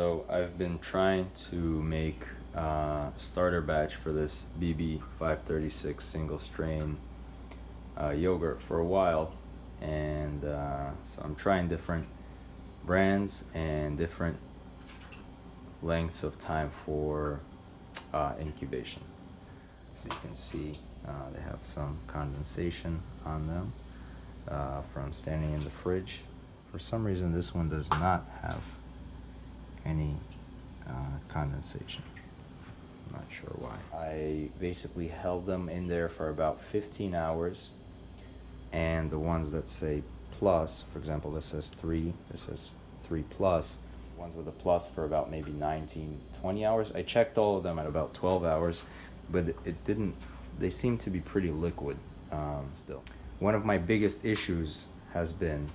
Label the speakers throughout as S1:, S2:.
S1: So I've been trying to make starter batch for this BB536 single strain yogurt for a while, and so I'm trying different brands and different lengths of time for incubation. So you can see they have some condensation on them from standing in the fridge. For some reason this one does not have any condensation. I'm not sure why. I basically held them in there for about 15 hours, and the ones that say plus, for example, this says 3, this says 3 plus, ones with a plus for about maybe 19-20 hours. I checked all of them at about 12 hours, but it didn't, they seem to be pretty liquid still. One of my biggest issues has been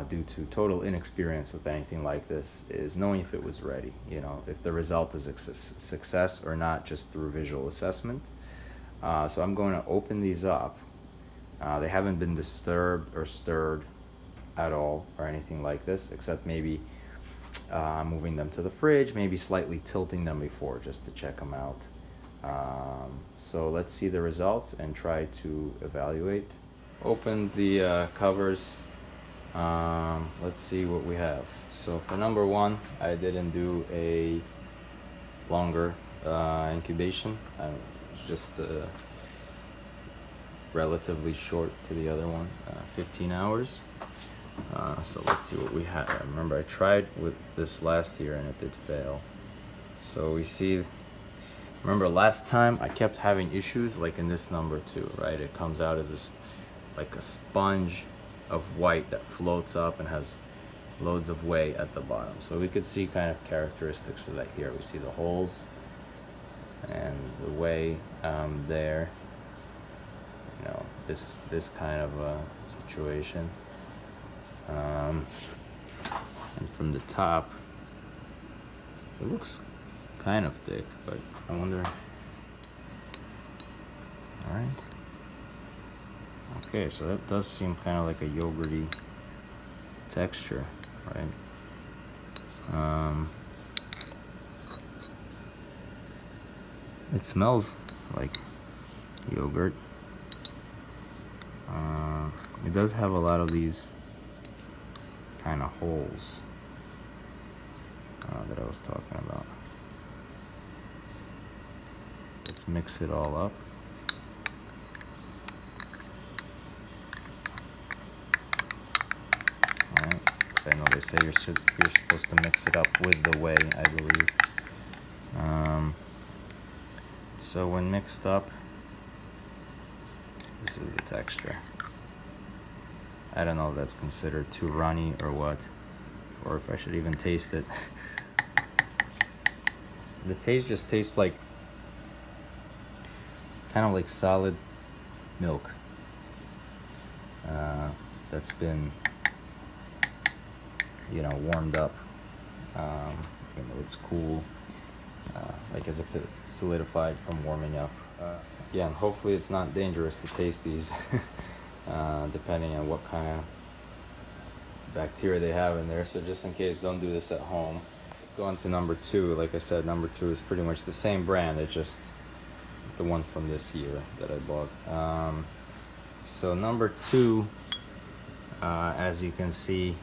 S1: due to total inexperience with anything like this is knowing if it was ready, you know, if the result is a success or not, just through visual assessment. So I'm going to open these up. They haven't been disturbed or stirred at all or anything like this, except maybe moving them to the fridge, maybe slightly tilting them before just to check them out. So let's see the results and try to evaluate. Open the covers. Let's see what we have. So for number 1, I didn't do a longer incubation. It's just relatively short to the other one, 15 hours. So let's see what we have. I remember I tried with this last year and it did fail. So we see, remember last time I kept having issues like in this number 2, right? It comes out as this like a sponge of white that floats up and has loads of whey at the bottom. So we could see kind of characteristics of that here. We see the holes and the whey there. You know, this kind of a situation. And from the top, it looks kind of thick, but I wonder. All right. Okay, so that does seem kind of like a yogurty texture, right? It smells like yogurt. It does have a lot of these kind of holes that I was talking about. Let's mix it all up. I know they say you're supposed to mix it up with the whey, I believe. So when mixed up, this is the texture. I don't know if that's considered too runny or what, or if I should even taste it. The taste just tastes like, kind of like solid milk that's been, you know, warmed up. You know, it's cool, like as if it's solidified from warming up. Again, hopefully it's not dangerous to taste these, depending on what kind of bacteria they have in there. So just in case, don't do this at home. Let's go on to number 2. Like I said, number 2 is pretty much the same brand. It's just the one from this year that I bought. So number 2, as you can see,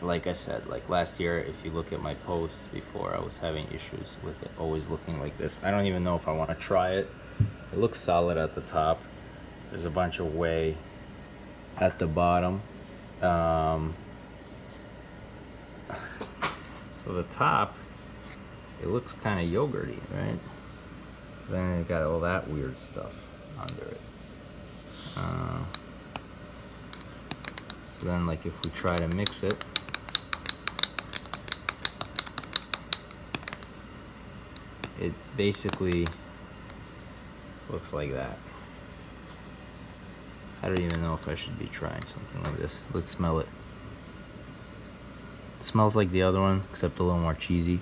S1: like I said, like last year, if you look at my posts before, I was having issues with it always looking like this. I don't even know if I want to try it. It looks solid at the top. There's a bunch of whey at the bottom. So the top, it looks kind of yogurty, right? Then it got all that weird stuff under it. So then, like, if we try to mix it, it basically looks like that. I don't even know if I should be trying something like this. Let's smell it. It smells like the other one, except a little more cheesy.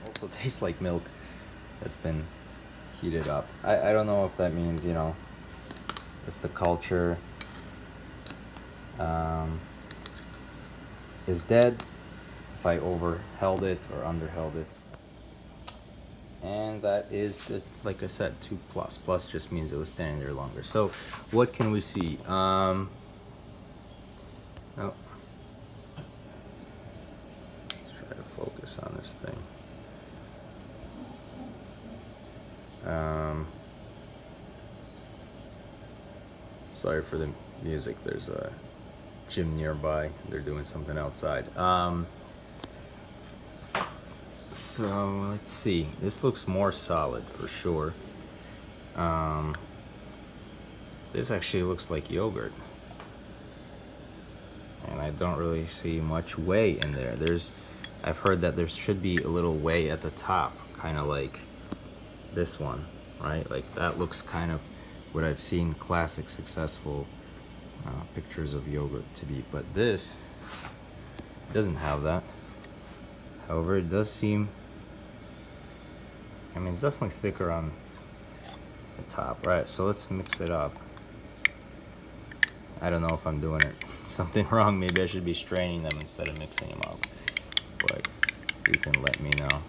S1: Also tastes like milk that's been heated up. I don't know if that means, you know, if the culture is dead if I overheld it or underheld it. And that is, the, like I said, 2 plus. Plus just means it was standing there longer. So what can we see? Oh. Let's try to focus on this thing. Sorry for the music. There's a gym nearby. They're doing something outside. So let's see. This looks more solid for sure. This actually looks like yogurt, and I don't really see much whey in there. I've heard that there should be a little whey at the top, kind of like this one, right? Like that looks kind of what I've seen classic successful pictures of yogurt to be, but this doesn't have that. However, it does seem, I mean, it's definitely thicker on the top. Right, so let's mix it up. I don't know if I'm doing it something wrong. Maybe I should be straining them instead of mixing them up, but you can let me know.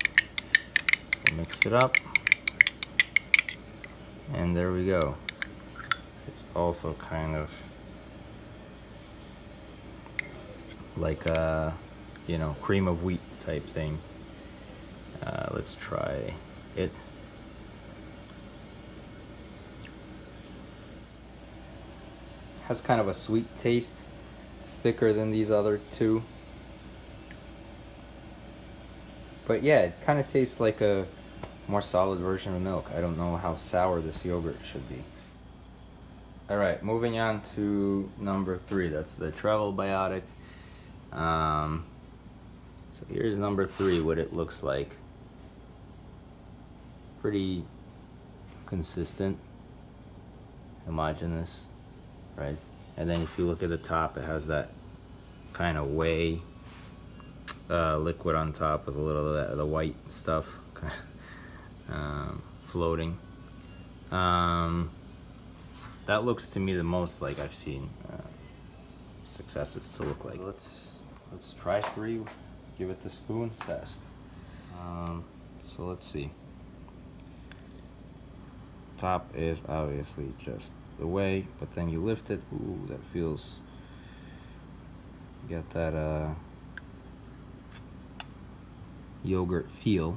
S1: We'll mix it up, and there we go. It's also kind of like a, you know, cream of wheat type thing. Let's try it. Has kind of a sweet taste. It's thicker than these other two. But yeah, it kind of tastes like a more solid version of milk. I don't know how sour this yogurt should be. Alright, moving on to number 3. That's the travel biotic. So here's number 3, what it looks like. Pretty consistent, homogeneous, right? And then if you look at the top, it has that kind of whey liquid on top with a little of the white stuff floating. That looks to me the most like I've seen successes to look like. Let's try 3. Give it the spoon test. So let's see. Top is obviously just the whey, but then you lift it. Ooh, that feels. Get that yogurt feel.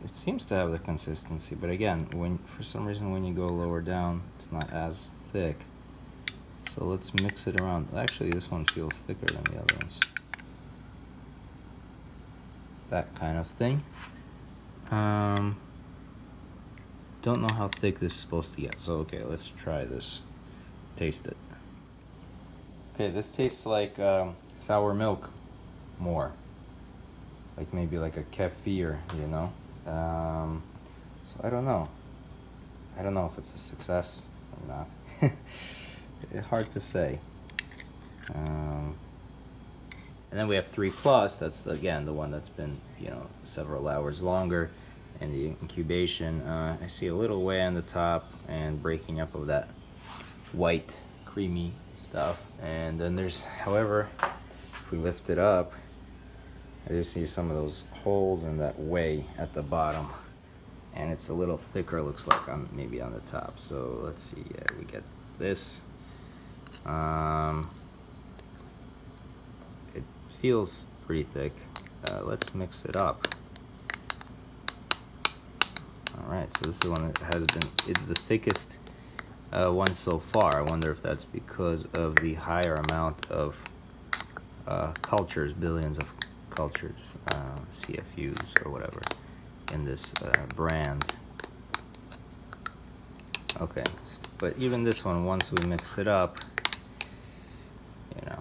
S1: It seems to have the consistency, but again, when for some reason when you go lower down, it's not as thick. So let's mix it around. Actually, this one feels thicker than the other ones. That kind of thing. Don't know how thick this is supposed to get. So okay, let's try this. Taste it. Okay, this tastes like sour milk more. Like maybe like a kefir, you know? So I don't know. I don't know if it's a success or not. It's hard to say. And then we have 3 plus. That's again the one that's been, you know, several hours longer. And the incubation, I see a little whey on the top and breaking up of that white creamy stuff. And then there's, however, if we lift it up, I do see some of those holes in that whey at the bottom, and it's a little thicker, looks like, on maybe on the top. So let's see. Yeah, we get this. It feels pretty thick. Let's mix it up. All right, so this is the one that has been, it's the thickest one so far. I wonder if that's because of the higher amount of cultures, billions of cultures, CFUs or whatever, in this brand. Okay, but even this one, once we mix it up, you know,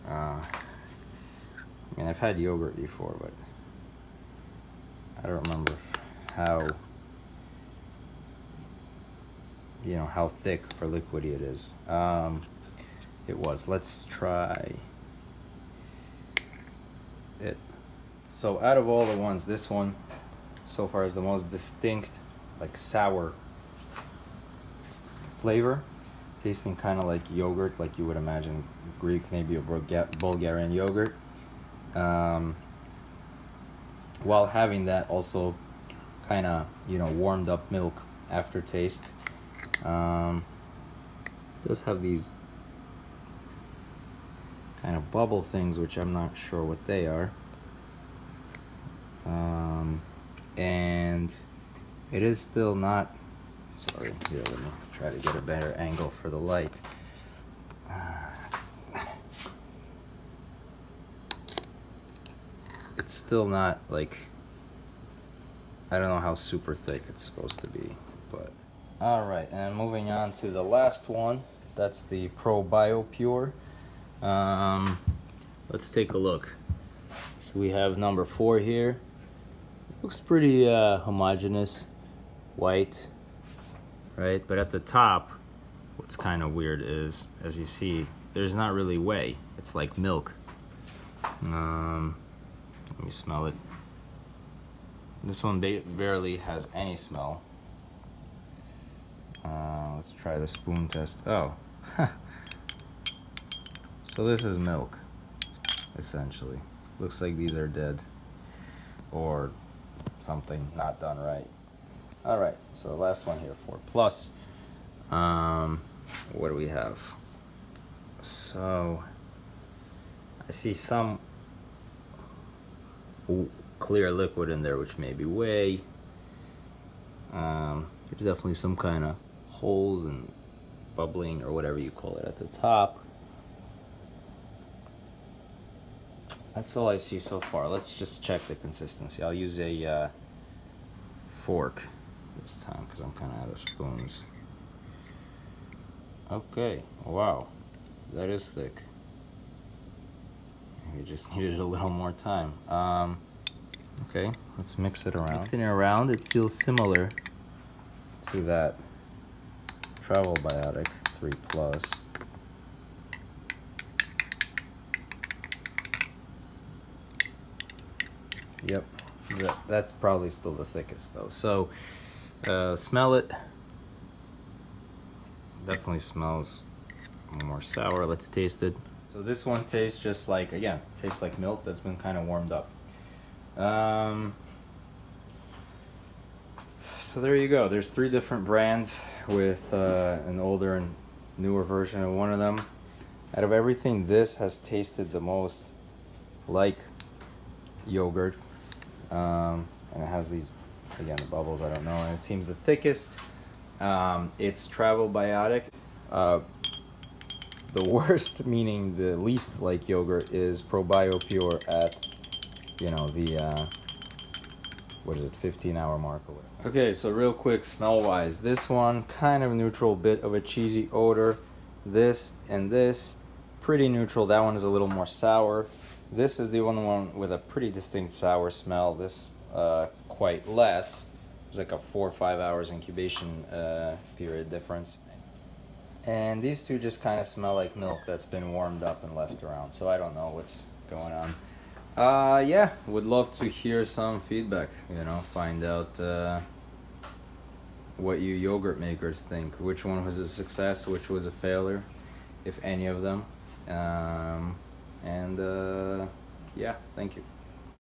S1: I mean, I've had yogurt before, but I don't remember how, you know, how thick or liquidy it is. It was. Let's try it. So out of all the ones, this one so far is the most distinct, like sour flavor, tasting kind of like yogurt, like you would imagine Greek, maybe a Bulgarian yogurt. While having that also kind of, you know, warmed up milk aftertaste. Does have these kind of bubble things, which I'm not sure what they are. And it is still not, sorry, here, let me try to get a better angle for the light. It's still not like, I don't know how super thick it's supposed to be, but. All right, and moving on to the last one, that's the Pro Bio Pure. Let's take a look. So we have number 4 here. Looks pretty homogeneous, white, right? But at the top, what's kind of weird is, as you see, there's not really whey. It's like milk. Let me smell it. This one barely has any smell. Let's try the spoon test. Oh, so this is milk, essentially. Looks like these are dead or something not done right. All right, so last one here, 4 plus. What do we have? So I see some clear liquid in there, which may be whey. There's definitely some kind of holes and bubbling or whatever you call it at the top. That's all I see so far. Let's just check the consistency. I'll use a fork this time because I'm kind of out of spoons. Okay, wow, that is thick. We just needed a little more time. Okay, let's mix it around. Mixing it around, it feels similar to that Travel Biotic 3 Plus. Yep, that's probably still the thickest though. So, smell it. Definitely smells more sour. Let's taste it. So this one tastes just like, again, tastes like milk that's been kind of warmed up. So there you go. There's 3 different brands with an older and newer version of one of them. Out of everything, this has tasted the most like yogurt. And it has these, again, the bubbles, I don't know, and it seems the thickest. It's Travel Biotic. The worst, meaning the least like yogurt, is Pro Bio Pure at, you know, the what is it, 15-hour mark or whatever. Okay, so real quick, smell wise, this one kind of neutral, bit of a cheesy odor. This and this pretty neutral. That one is a little more sour. This is the only one with a pretty distinct sour smell. This quite less. There's like a 4 or 5 hours incubation period difference. And these 2 just kind of smell like milk that's been warmed up and left around. So I don't know what's going on. Yeah, would love to hear some feedback, you know, find out what you yogurt makers think. Which one was a success, which was a failure, if any of them. Yeah, thank you.